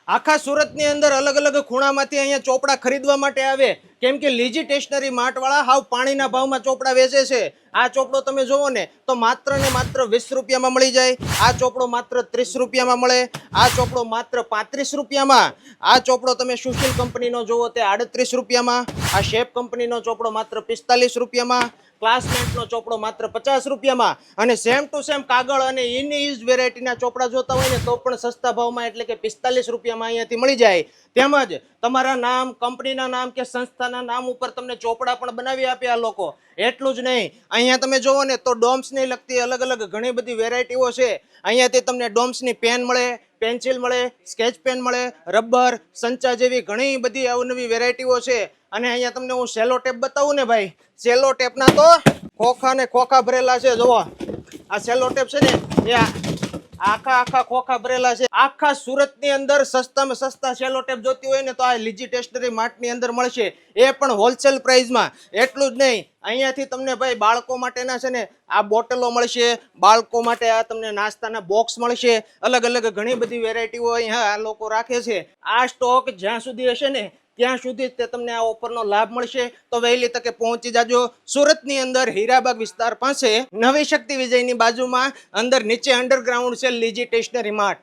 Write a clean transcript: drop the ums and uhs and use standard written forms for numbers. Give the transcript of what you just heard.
આખા સુરતની અંદર અલગ અલગ ખૂણામાંથી અહીંયા ચોપડા ખરીદવા માટે આવે, કેમ કે લીજી સ્ટેશનરી માર્ટ વાળા હાવ પાણીના ભાવમાં ચોપડા વેચે છે. આ ચોપડો તમે જોવો ને તો માત્ર ને માત્ર 20 રૂપિયામાં મળી જાય. આ ચોપડો માત્ર 30 રૂપિયામાં મળે. આ ચોપડો માત્ર 35 રૂપિયામાં. આ ચોપડો તમે સુશીલ કંપનીનો જોવો તે 38 રૂપિયામાં. આ શેપ કંપનીનો ચોપડો માત્ર 45 રૂપિયામાં. ક્લાસમેટનો ચોપડો માત્ર 50 રૂપિયામાં. અને સેમ ટુ સેમ કાગળ અને ઇનયુઝ વેરાયટીના ચોપડા જોતા હોય ને તો પણ સસ્તા ભાવમાં એટલે કે 45 રૂપિયામાં અહીંયાથી મળી જાય. તેમજ તમારા નામ, કંપનીના નામ કે સંસ્થાના નામ ઉપર તમને ચોપડા પણ બનાવી આપે આ લોકો. એટલું જ નહીં, અહીંયા તમે જોવો ને તો ડોમ્સને લગતી અલગ અલગ ઘણી બધી વેરાયટીઓ છે. અહીંયાથી તમને ડોમ્સની પેન મળે, પેન્સિલ મળે, સ્કેચ પેન મળે, રબર, સંચા જેવી ઘણી બધી અવનવી વેરાયટીઓ છે. અને અહીંયા તમને હું સેલો ટેપ બતાવું ને ભાઈ, સેલો ટેપના તો ખોખા ને ખોખા ભરેલા છે. જુઓ આ સેલો ટેપ છે ને એ આખા ખોખા ભરેલા છે. આખા સુરતની અંદર સસ્તામાં સસ્તા સેલો ટેપ જોતી હોય ને તો આ લીજી સ્ટેશનરી માર્ટની અંદર મળશે, એ પણ હોલસેલ પ્રાઇસમાં. એટલું જ નહીં, અહીંયાથી તમને ભાઈ બાળકો માટેના છે ને આ બોટલો મળશે, બાળકો માટે આ તમને નાસ્તાના બોક્સ મળશે. અલગ અલગ ઘણી બધી વેરાયટીઓ અહીંયા આ લોકો રાખે છે. આ સ્ટોક જ્યાં સુધી હશે ને ત્યાં સુધી તે તમને આ ઓફરનો લાભ મળશે. તો વહેલી તકે પહોંચી જાજો. સુરતની અંદર હીરાબાગ વિસ્તાર પાસે નવી શક્તિ વિજયની બાજુમાં અંદર નીચે અંડરગ્રાઉન્ડ છે લીજી સ્ટેશનરી માર્ટ.